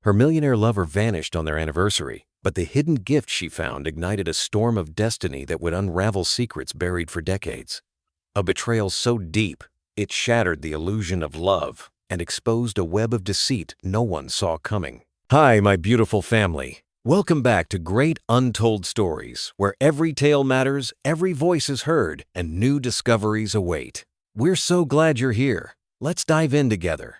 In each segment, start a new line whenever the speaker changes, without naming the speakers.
Her millionaire lover vanished on their anniversary, but the hidden gift she found ignited a storm of destiny that would unravel secrets buried for decades. A betrayal so deep, it shattered the illusion of love and exposed a web of deceit no one saw coming. Hi, my beautiful family. Welcome back to Great Untold Stories, where every tale matters, every voice is heard, and new discoveries await. We're so glad you're here. Let's dive in together.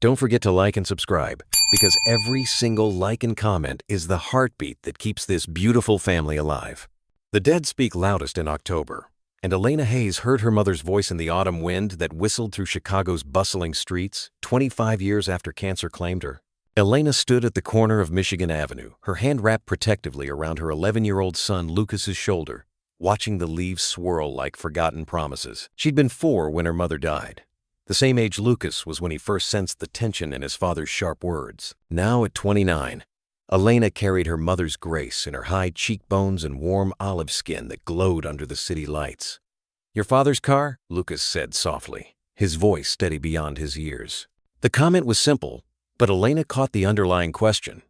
Don't forget to like and subscribe, because every single like and comment is the heartbeat that keeps this beautiful family alive. The dead speak loudest in October, and Elena Hayes heard her mother's voice in the autumn wind that whistled through Chicago's bustling streets 25 years after cancer claimed her. Elena stood at the corner of Michigan Avenue, her hand wrapped protectively around her 11-year-old son Lucas's shoulder, watching the leaves swirl like forgotten promises. She'd been 4 when her mother died. The same age Lucas was when he first sensed the tension in his father's sharp words. Now at 29, Elena carried her mother's grace in her high cheekbones and warm olive skin that glowed under the city lights. "Your father's car?" Lucas said softly, his voice steady beyond his years. The comment was simple, but Elena caught the underlying question.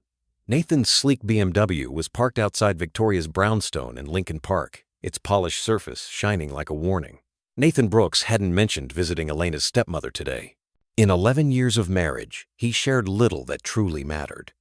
Nathan's sleek BMW was parked outside Victoria's brownstone in Lincoln Park, its polished surface shining like a warning. Nathan Brooks hadn't mentioned visiting Elena's stepmother today. In 11 years of marriage, he shared little that truly mattered.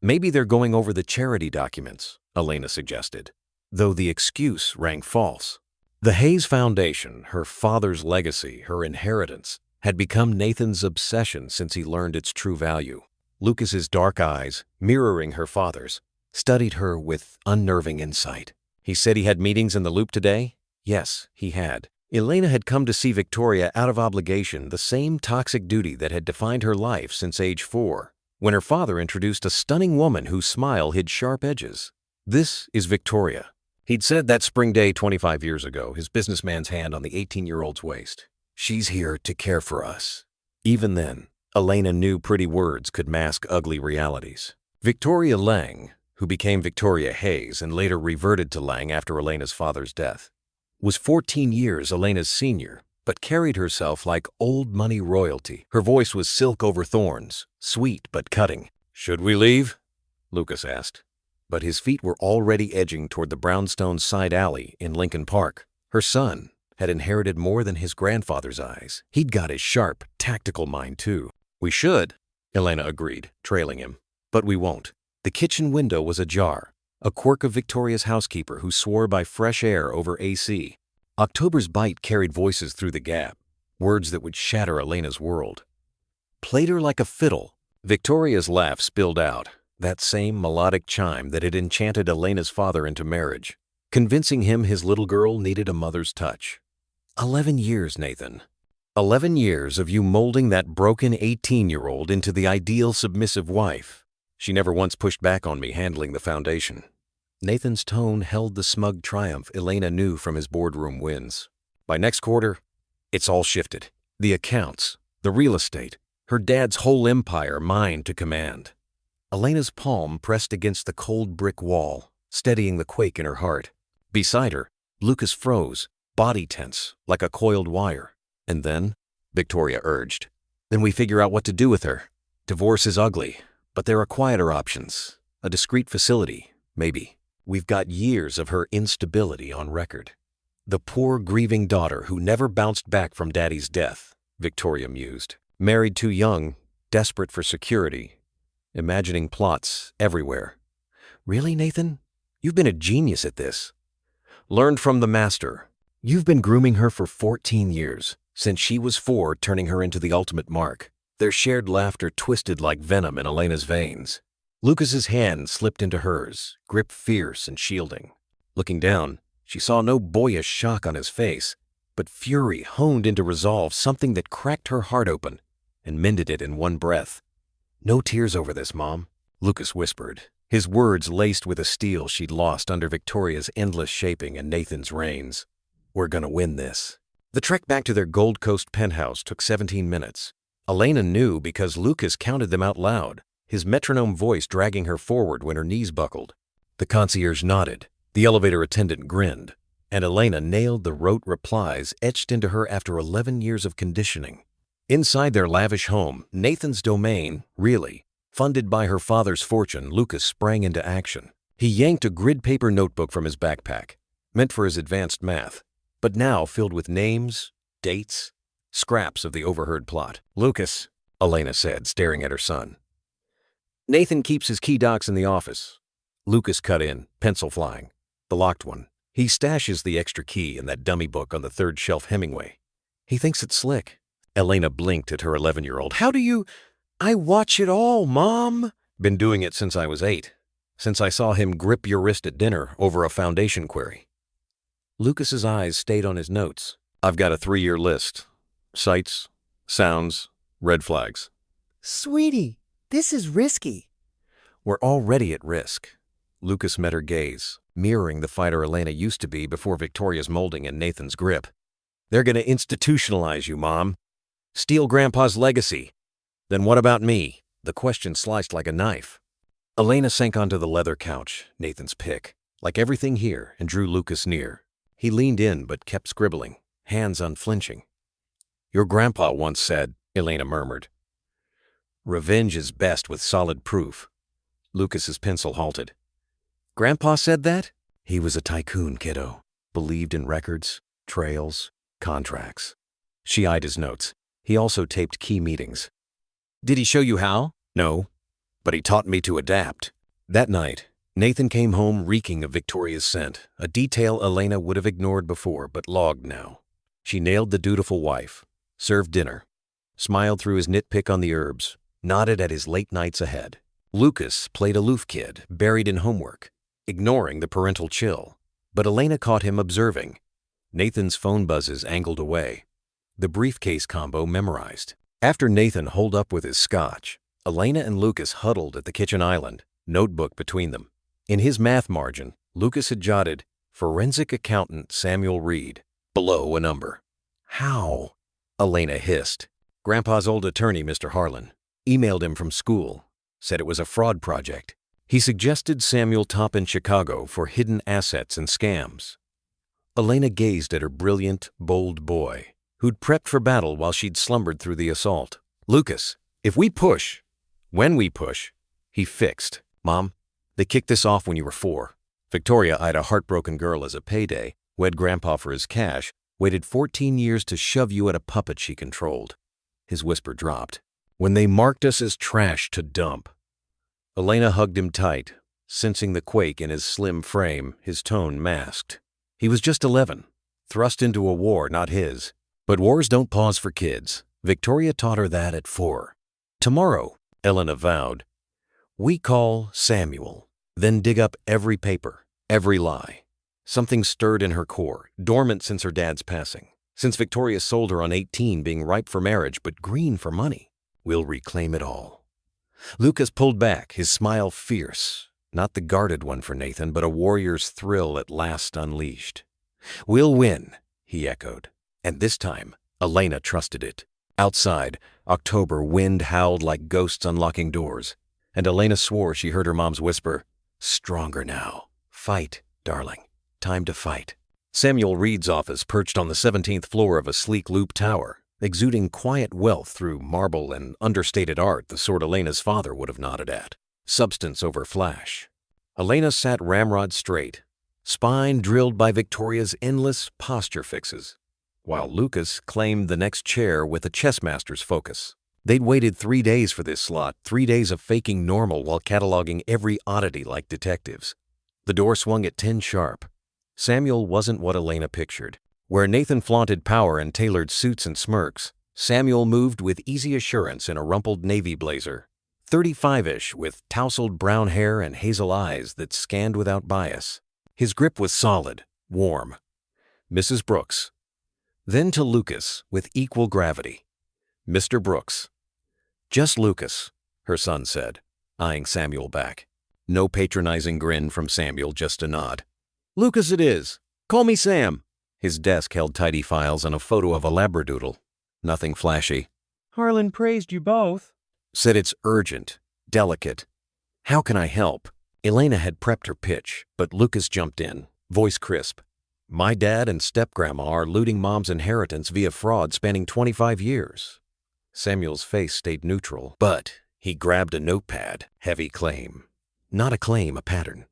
"Maybe they're going over the charity documents," Elena suggested, though the excuse rang false. The Hayes Foundation, her father's legacy, her inheritance, had become Nathan's obsession since he learned its true value. Lucas's dark eyes, mirroring her father's, studied her with unnerving insight. "He said he had meetings in the Loop today?" Yes, he had. Elena had come to see Victoria out of obligation, the same toxic duty that had defined her life since age 4, when her father introduced a stunning woman whose smile hid sharp edges. "This is Victoria." He'd said that spring day 25 years ago, his businessman's hand on the 18-year-old's waist. "She's here to care for us." Even then, Elena knew pretty words could mask ugly realities. Victoria Lang, who became Victoria Hayes and later reverted to Lang after Elena's father's death, was 14 years Elena's senior, but carried herself like old money royalty. Her voice was silk over thorns, sweet but cutting. "Should we leave?" Lucas asked. But his feet were already edging toward the brownstone side alley in Lincoln Park. Her son had inherited more than his grandfather's eyes. He'd got his sharp, tactical mind too. "We should," Elena agreed, trailing him. "But we won't." The kitchen window was ajar, a quirk of Victoria's housekeeper who swore by fresh air over AC. October's bite carried voices through the gap, words that would shatter Elena's world. "Played her like a fiddle." Victoria's laugh spilled out, that same melodic chime that had enchanted Elena's father into marriage, convincing him his little girl needed a mother's touch. 11 years, Nathan. 11 years of you molding that broken 18-year-old into the ideal submissive wife. She never once pushed back on me handling the foundation. Nathan's tone held the smug triumph Elena knew from his boardroom wins. By next quarter, it's all shifted. The accounts, the real estate, her dad's whole empire mine to command. Elena's palm pressed against the cold brick wall, steadying the quake in her heart. Beside her, Lucas froze, body tense, like a coiled wire. "And then," Victoria urged, "then we figure out what to do with her. Divorce is ugly, but there are quieter options. A discreet facility, maybe. We've got years of her instability on record." "The poor grieving daughter who never bounced back from daddy's death," Victoria mused. "Married too young, desperate for security, imagining plots everywhere." "Really, Nathan? You've been a genius at this." "Learned from the master. You've been grooming her for 14 years, since she was 4, turning her into the ultimate mark." Their shared laughter twisted like venom in Elena's veins. Lucas's hand slipped into hers, grip fierce and shielding. Looking down, she saw no boyish shock on his face, but fury honed into resolve, something that cracked her heart open and mended it in one breath. "No tears over this, Mom," Lucas whispered, his words laced with a steel she'd lost under Victoria's endless shaping and Nathan's reins. "We're gonna win this." The trek back to their Gold Coast penthouse took 17 minutes. Elena knew because Lucas counted them out loud, his metronome voice dragging her forward when her knees buckled. The concierge nodded, the elevator attendant grinned, and Elena nailed the rote replies etched into her after 11 years of conditioning. Inside their lavish home, Nathan's domain, really, Funded by her father's fortune, Lucas sprang into action. He yanked a grid paper notebook from his backpack, meant for his advanced math, but now filled with names, dates, scraps of the overheard plot. "Lucas," Elena said, staring at her son. "Nathan keeps his key docs in the office." Lucas cut in, pencil flying. "The locked one. He stashes the extra key in that dummy book on the third shelf Hemingway. He thinks it's slick." Elena blinked at her 11-year-old. "How do you—" "I watch it all, Mom." "Been doing it since I was 8. Since I saw him grip your wrist at dinner over a foundation query." Lucas's eyes stayed on his notes. "I've got a 3-year list. Sights, sounds, red flags."
"Sweetie, this is risky."
"We're already at risk." Lucas met her gaze, mirroring the fighter Elena used to be before Victoria's molding and Nathan's grip. "They're going to institutionalize you, Mom. Steal Grandpa's legacy. Then what about me?" The question sliced like a knife. Elena sank onto the leather couch, Nathan's pick, like everything here, and drew Lucas near. He leaned in but kept scribbling, hands unflinching. "Your grandpa once said," Elena murmured, "revenge is best with solid proof." Lucas's pencil halted. "Grandpa said that?" "He was a tycoon, kiddo. Believed in records, trails, contracts." She eyed his notes. He also taped key meetings. "Did he show you how?" "No, but he taught me to adapt." That night, Nathan came home reeking of Victoria's scent, a detail Elena would have ignored before but logged now. She nailed the dutiful wife, served dinner, smiled through his nitpick on the herbs, nodded at his late nights ahead. Lucas played aloof kid, buried in homework, ignoring the parental chill. But Elena caught him observing. Nathan's phone buzzes angled away. The briefcase combo memorized. After Nathan holed up with his scotch, Elena and Lucas huddled at the kitchen island, notebook between them. In his math margin, Lucas had jotted, "Forensic accountant Samuel Reed," below a number. "How?" Elena hissed. "Grandpa's old attorney, Mr. Harlan, emailed him from school, said it was a fraud project. He suggested Samuel top in Chicago for hidden assets and scams." Elena gazed at her brilliant, bold boy, who'd prepped for battle while she'd slumbered through the assault. "Lucas, when we push, he fixed. Mom, they kicked this off when you were 4. Victoria eyed a heartbroken girl as a payday, wed Grandpa for his cash, waited 14 years to shove you at a puppet she controlled." His whisper dropped. "When they marked us as trash to dump." Elena hugged him tight, sensing the quake in his slim frame, his tone masked. He was just 11, thrust into a war not his. But wars don't pause for kids. Victoria taught her that at 4. "Tomorrow," Elena vowed, "we call Samuel, then dig up every paper, every lie." Something stirred in her core, dormant since her dad's passing. Since Victoria sold her on 18, being ripe for marriage but green for money. "We'll reclaim it all." Lucas pulled back, his smile fierce. Not the guarded one for Nathan, but a warrior's thrill at last unleashed. "We'll win," he echoed. And this time, Elena trusted it. Outside, October wind howled like ghosts unlocking doors, and Elena swore she heard her mom's whisper, "Stronger now. Fight, darling. Time to fight." Samuel Reed's office perched on the 17th floor of a sleek loop tower, exuding quiet wealth through marble and understated art, the sort Elena's father would have nodded at. Substance over flash. Elena sat ramrod straight, spine drilled by Victoria's endless posture fixes, while Lucas claimed the next chair with a chess master's focus. They'd waited 3 days for this slot, 3 days of faking normal while cataloging every oddity like detectives. The door swung at 10 sharp. Samuel wasn't what Elena pictured. Where Nathan flaunted power in tailored suits and smirks, Samuel moved with easy assurance in a rumpled navy blazer, 35-ish with tousled brown hair and hazel eyes that scanned without bias. His grip was solid, warm. "Mrs. Brooks." Then to Lucas with equal gravity. "Mr. Brooks." "Just Lucas," her son said, eyeing Samuel back. No patronizing grin from Samuel, just a nod. "Lucas it is. Call me Sam." His desk held tidy files and a photo of a labradoodle. Nothing flashy.
"Harlan praised you both."
Said it's urgent, delicate. "How can I help?" Elena had prepped her pitch, but Lucas jumped in, voice crisp. "My dad and step-grandma are looting Mom's inheritance via fraud spanning 25 years. Samuel's face stayed neutral, but He grabbed a notepad. Heavy claim. Not a claim, a pattern.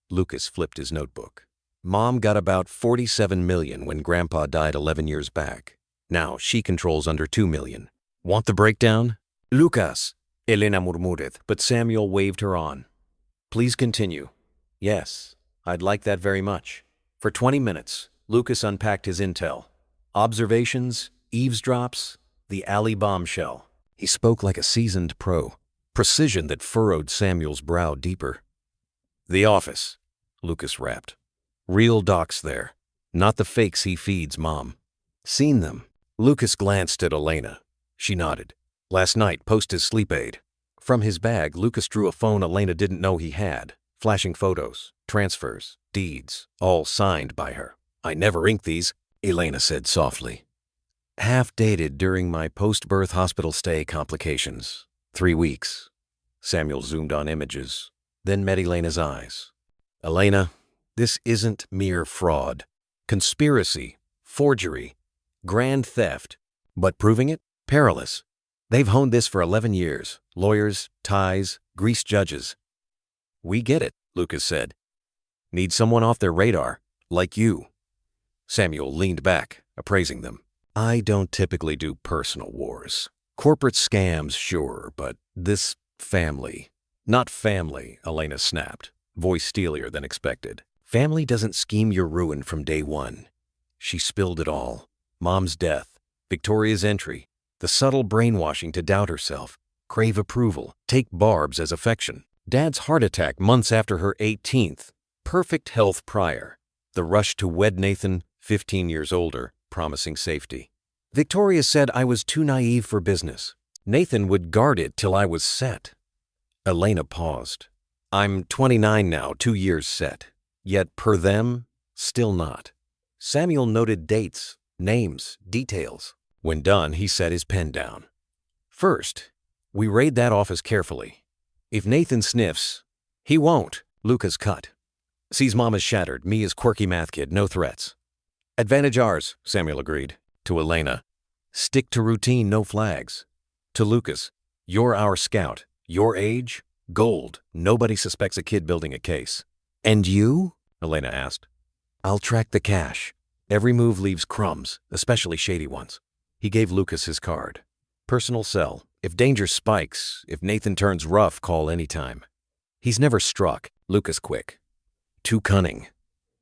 Lucas flipped his notebook. Mom got about $47 million when Grandpa died 11 years back. Now she controls under $2 million. Want the breakdown? Lucas, Elena murmured, but Samuel waved her on. Please continue. Yes, I'd like that very much. For 20 minutes, Lucas unpacked his intel. Observations, eavesdrops, the alley bombshell. He spoke like a seasoned pro. Precision that furrowed Samuel's brow deeper. The office, Lucas rapped. Real docs there, not the fakes he feeds Mom. Seen them. Lucas glanced at Elena. She nodded. Last night, post his sleep aid. From his bag, Lucas drew a phone Elena didn't know he had. Flashing photos, transfers, deeds, all signed by her. I never inked these, Elena said softly. Half dated during my post-birth hospital stay complications. 3 weeks. Samuel zoomed on images, then met Elena's eyes. Elena, this isn't mere fraud. Conspiracy, forgery, grand theft. But proving it? Perilous. They've honed this for 11 years. Lawyers, ties, greased judges. We get it, Lucas said. Need someone off their radar, like you. Samuel leaned back, appraising them. I don't typically do personal wars. Corporate scams, sure, but this family. Not family, Elena snapped, voice steelier than expected. Family doesn't scheme your ruin from day one. She spilled it all. Mom's death, Victoria's entry, the subtle brainwashing to doubt herself, crave approval, take barbs as affection. Dad's heart attack months after her 18th, perfect health prior. The rush to wed Nathan, 15 years older, promising safety. Victoria said I was too naive for business. Nathan would guard it till I was set. Elena paused. I'm 29 now, 2 years set. Yet per them, still not. Samuel noted dates, names, details. When done, he set his pen down. First, we raid that office carefully. If Nathan sniffs, he won't. Lucas cut. Sees Mama's shattered, me as quirky math kid, no threats. Advantage ours, Samuel agreed. To Elena, stick to routine, no flags. To Lucas, you're our scout. Your age, gold. Nobody suspects a kid building a case. And you? Elena asked. I'll track the cash. Every move leaves crumbs, especially shady ones. He gave Lucas his card. Personal cell. If danger spikes, if Nathan turns rough, call anytime. He's never struck. Lucas quick. Too cunning.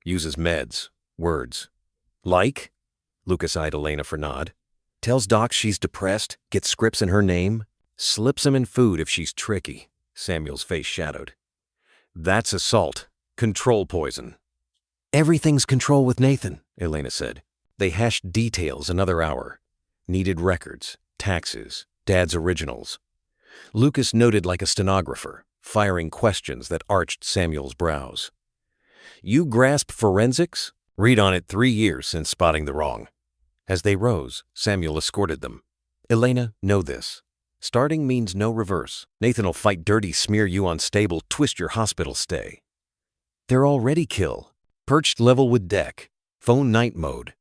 Uses meds. Words. Like? Lucas eyed Elena for nod. Tells docs she's depressed, gets scripts in her name, slips him in food if she's tricky. Samuel's face shadowed. That's assault. Control poison. Everything's control with Nathan, Elena said. They hashed details another hour. Needed records, taxes, Dad's originals. Lucas noted like a stenographer, firing questions that arched Samuel's brows. You grasp forensics? Read on it 3 years since spotting the wrong. As they rose, Samuel escorted them. Elena, know this. Starting means no reverse. Nathan'll fight dirty, smear you unstable, twist your hospital stay. They're already kill. Perched level with deck. Phone night mode.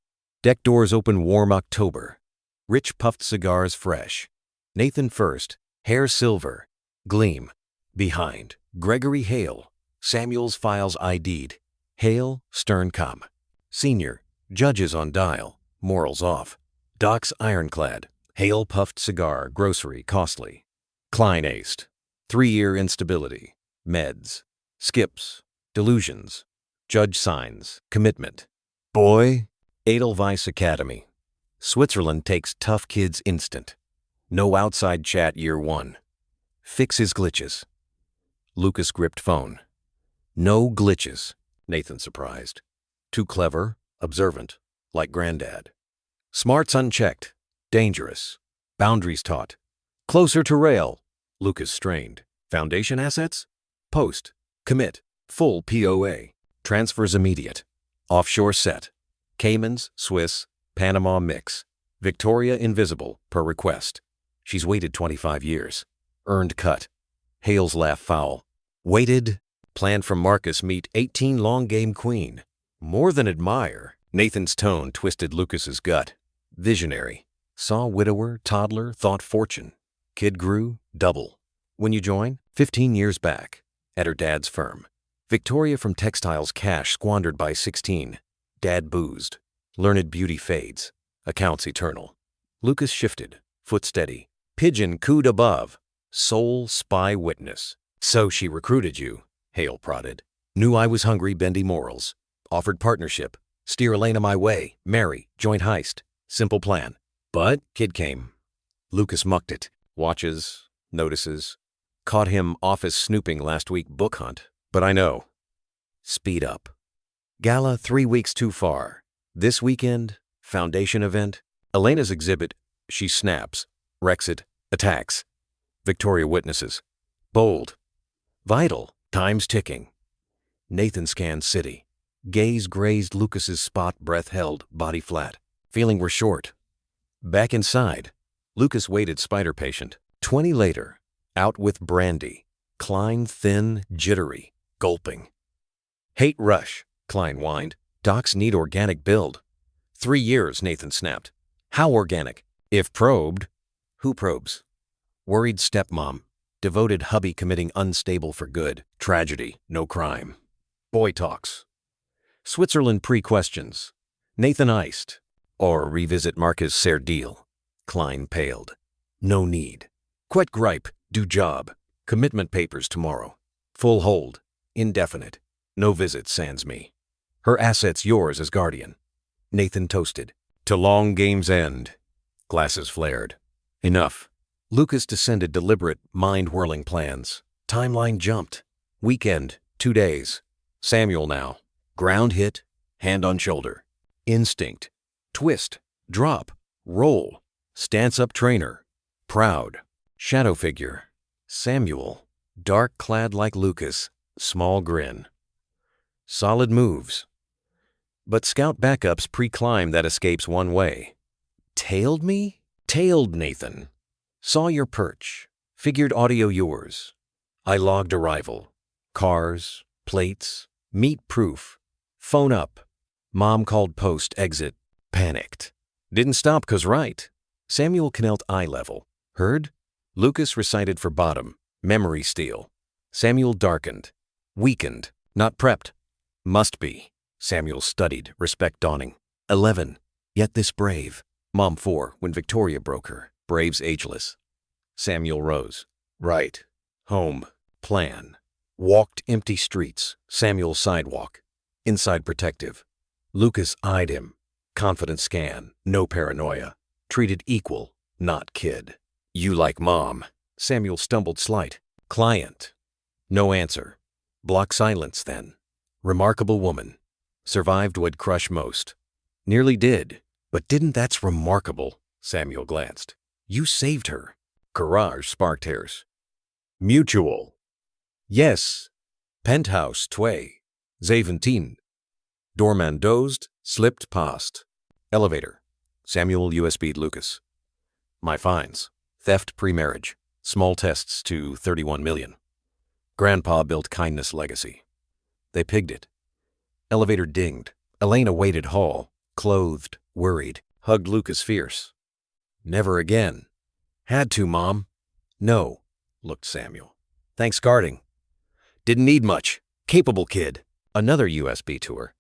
Deck doors open warm October. Rich puffed cigars fresh. Nathan first. Hair silver. Gleam. Behind. Gregory Hale. Samuel's files ID'd. Hale, stern com. Senior. Judges on dial. Morals off. Docs ironclad. Hale puffed cigar. Grocery costly. Klein aced. 3-year instability. Meds. Skips. Delusions. Judge signs. Commitment. Boy. Edelweiss Academy. Switzerland takes tough kids instant. No outside chat year 1. Fix his glitches. Lucas gripped phone. No glitches, Nathan surprised. Too clever, observant, like Granddad. Smarts unchecked, dangerous. Boundaries taught. Closer to rail, Lucas strained. Foundation assets? Post. Commit. Full POA. Transfers immediate. Offshore set. Caymans, Swiss, Panama mix. Victoria invisible, per request. She's waited 25 years. Earned cut. Hale's laugh foul. Waited. Planned from Marcus meet 18 long game queen. More than admire. Nathan's tone twisted Lucas's gut. Visionary. Saw widower, toddler, thought fortune. Kid grew, double. When you join, 15 years back, at her dad's firm. Victoria from textiles cash squandered by 16. Dad boozed. Learned beauty fades. Accounts eternal. Lucas shifted, foot steady. Pigeon cooed above. Sole spy witness. So she recruited you, Hale prodded. Knew I was hungry, bendy morals. Offered partnership. Steer Elena my way. Marry. Joint heist. Simple plan. But kid came. Lucas mucked it. Watches. Notices. Caught him office snooping last week book hunt. But I know. Speed up. Gala 3 weeks too far. This weekend, foundation event. Elena's exhibit. She snaps. Wrecks it. Attacks. Victoria witnesses. Bold. Vital. Time's ticking. Nathan scans city. Gaze grazed Lucas's spot, breath held, body flat. Feeling we're short. Back inside. Lucas waited spider patient. 20 later. Out with brandy. Klein thin, jittery. Gulping. Hate rush, Klein whined. Docs need organic build. 3 years, Nathan snapped. How organic? If probed. Who probes? Worried stepmom. Devoted hubby committing unstable for good. Tragedy, no crime. Boy talks. Switzerland pre-questions. Nathan iced. Or revisit Marcus Ser deal. Klein paled. No need. Quit gripe, do job. Commitment papers tomorrow. Full hold. Indefinite. No visit sans me. Her assets yours as guardian. Nathan toasted. To long game's end. Glasses flared. Enough. Lucas descended deliberate, mind-whirling plans. Timeline jumped. Weekend, 2 days. Samuel now. Ground hit, hand on shoulder. Instinct. Twist. Drop. Roll. Stance-up trainer. Proud. Shadow figure. Samuel. Dark-clad like Lucas. Small grin. Solid moves. But scout backups pre-climb that escapes one way. Tailed me? Tailed Nathan. Saw your perch. Figured audio yours. I logged arrival. Cars. Plates. Meet proof. Phone up. Mom called post exit. Panicked. Didn't stop 'cause right. Samuel knelt eye level. Heard? Lucas recited for bottom. Memory steal. Samuel darkened. Weakened. Not prepped. Must be. Samuel studied, respect dawning. 11. Yet this brave. Mom 4, when Victoria broke her. Braves ageless. Samuel rose. Right. Home. Plan. Walked empty streets. Samuel sidewalk. Inside protective. Lucas eyed him. Confident scan. No paranoia. Treated equal. Not kid. You like mom. Samuel stumbled slight. Client. No answer. Block silence then. Remarkable woman. Survived what'd crush most. Nearly did. But didn't that's remarkable? Samuel glanced. You saved her. Courage sparked hairs. Mutual. Yes. Penthouse tway. 17. Doorman dozed, slipped past. Elevator. Samuel USB'd Lucas. My fines. Theft pre-marriage. Small tests to 31 million. Grandpa built kindness legacy. They pigged it. Elevator dinged. Elena waited hall, clothed, worried, hugged Lucas fierce. Never again. Had to, Mom. No, looked Samuel. Thanks guarding. Didn't need much. Capable kid. Another USB tour.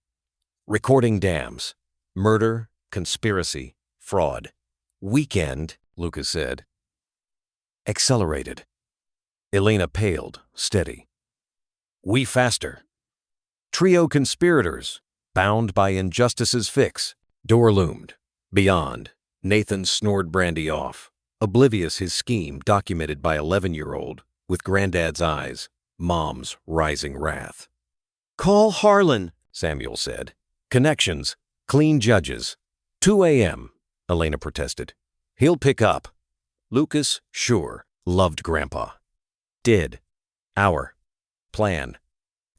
Recording dams. Murder, conspiracy, fraud. Weekend, Lucas said. Accelerated. Elena paled, steady. We faster. Trio conspirators, bound by injustice's fix. Door loomed. Beyond, Nathan snored brandy off, oblivious his scheme documented by 11-year-old, with granddad's eyes, mom's rising wrath. Call Harlan, Samuel said. Connections, clean judges. 2 a.m., Elena protested. He'll pick up. Lucas, sure, loved Grandpa. Did. Hour. Plan.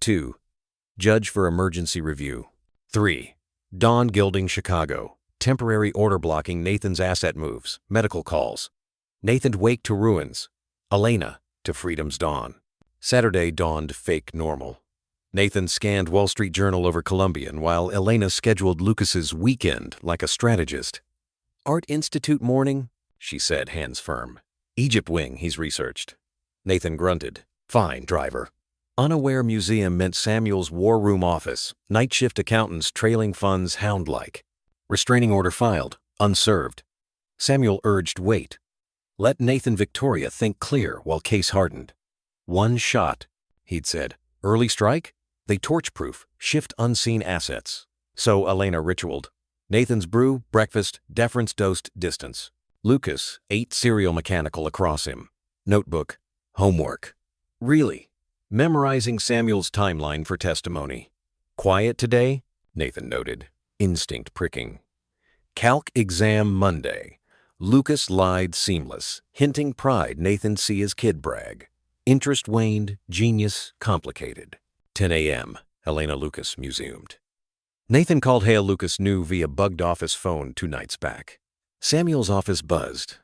2. Judge for emergency review. 3. Dawn gilding Chicago. Temporary order blocking Nathan's asset moves. Medical calls. Nathan wake to ruins. Elena to freedom's dawn. Saturday dawned fake normal. Nathan scanned Wall Street Journal over Columbian while Elena scheduled Lucas's weekend like a strategist. Art Institute morning, she said, hands firm. Egypt wing, he's researched. Nathan grunted. Fine, driver. Unaware museum meant Samuel's war room office, night shift accountants trailing funds hound-like. Restraining order filed, unserved. Samuel urged wait. Let Nathan Victoria think clear while case hardened. One shot, he'd said. Early strike? They torch-proof, shift unseen assets. So Elena ritualed. Nathan's brew, breakfast, deference dosed, distance. Lucas ate cereal mechanical across him. Notebook, homework. Really? Memorizing Samuel's timeline for testimony. Quiet today? Nathan noted, instinct pricking. Calc exam Monday. Lucas lied seamless, hinting pride Nathan see his kid brag. Interest waned, genius complicated. 10 a.m., Helena Lucas musumed. Nathan called Hale Lucas new via bugged office phone 2 nights back. Samuel's office buzzed.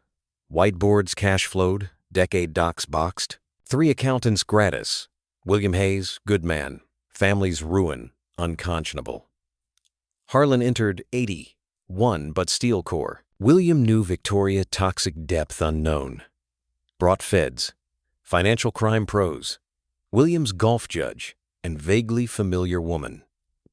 Whiteboards cash flowed, decade docs boxed. 3 accountants gratis. William Hayes, good man. Family's ruin, unconscionable. Harlan entered 81 but steel core. William knew Victoria toxic depth unknown. Brought feds. Financial crime pros. William's golf judge and vaguely familiar woman.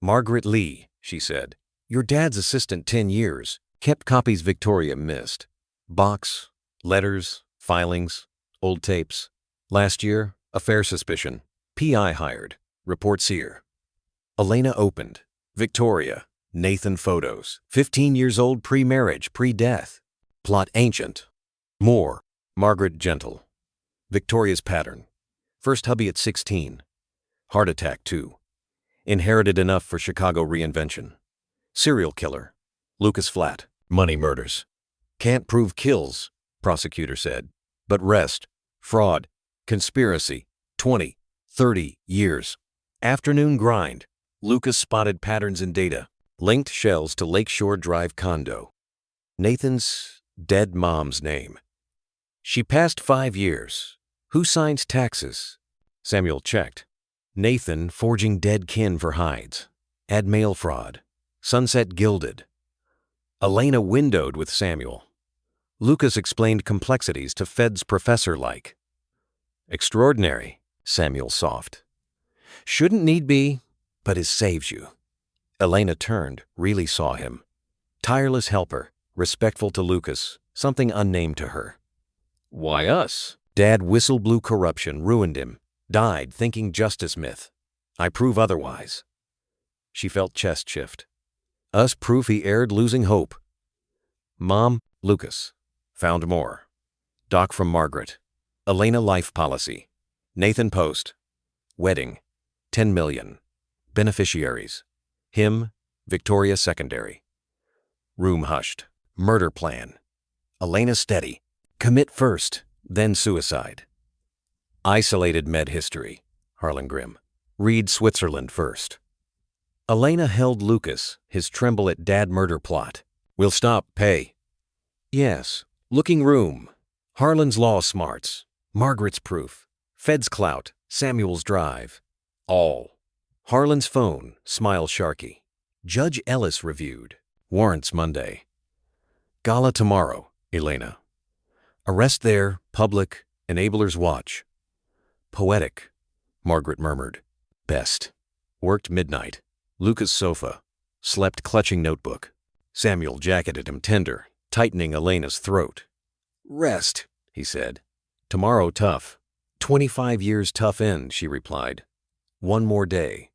Margaret Lee, she said. Your dad's assistant 10 years. Kept copies Victoria missed. Box, letters, filings, old tapes. Last year, affair suspicion. PI hired. Reports here. Elena opened. Victoria. Nathan photos. 15 years old pre-marriage, pre-death. Plot ancient. More. Margaret gentle. Victoria's pattern. First hubby at 16. Heart attack too. Inherited enough for Chicago reinvention. Serial killer. Lucas flat. Money murders. Can't prove kills, prosecutor said. But rest. Fraud. Conspiracy. 20, 30 years. Afternoon grind. Lucas spotted patterns in data. Linked shells to Lakeshore Drive condo. Nathan's dead mom's name. She passed 5 years. Who signs taxes? Samuel checked. Nathan forging dead kin for hides. Add mail fraud. Sunset gilded. Elena windowed with Samuel. Lucas explained complexities to Fed's professor-like. Extraordinary, Samuel soft. Shouldn't need be, but it saves you. Elena turned, really saw him. Tireless helper, respectful to Lucas, something unnamed to her. Why us? Dad whistle blew corruption, ruined him. Died thinking justice myth. I prove otherwise. She felt chest shift. Us proof he erred losing hope. Mom, Lucas. Found more. Doc from Margaret. Elena life policy. Nathan post. Wedding. 10 million. Beneficiaries. Him, Victoria secondary. Room hushed. Murder plan. Elena steady. Commit first, then suicide. Isolated med history. Harlan grim. Read Switzerland first. Elena held Lucas, his tremble at dad murder plot. We'll stop, pay. Yes. Looking room. Harlan's law smarts. Margaret's proof. Fed's clout. Samuel's drive. All. Harlan's phone. Smile Sharkey. Judge Ellis reviewed. Warrants Monday. Gala tomorrow, Elena. Arrest there, public, enablers watch. Poetic, Margaret murmured. Best. Worked midnight. Lucas sofa. Slept clutching notebook. Samuel jacketed him tender, tightening Elena's throat. Rest, he said. Tomorrow tough. 25 years tough end, she replied. One more day.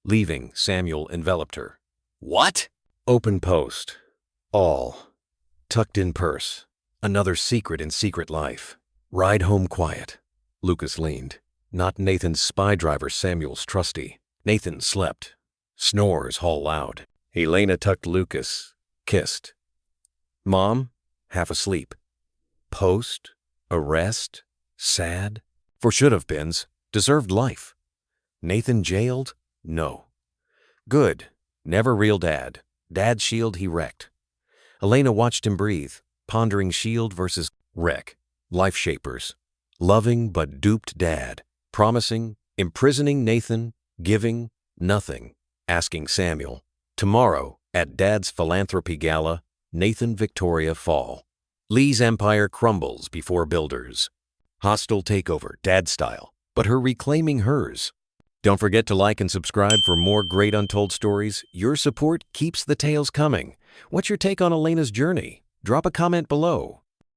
Leaving, Samuel enveloped her. What? Open post. All. Tucked in purse. Another secret in secret life. Ride home quiet. Lucas leaned. Not Nathan's spy driver, Samuel's trusty. Nathan slept. Snores haul loud. Elena tucked Lucas. Kissed. Mom, half asleep. Post, arrest, sad. For should-have-beens, deserved life. Nathan jailed? No. Good. Never real dad. Dad's shield he wrecked. Elena watched him breathe, pondering shield versus wreck. Life shapers. Loving but duped dad. Promising, imprisoning Nathan, giving, nothing. Asking Samuel. Tomorrow, at Dad's philanthropy gala, Nathan Victoria fall. Lee's empire crumbles before builders. Hostile takeover, dad style, but her reclaiming hers. Don't forget to like and subscribe for more great untold stories. Your support keeps the tales coming. What's your take on Elena's journey? Drop a comment below.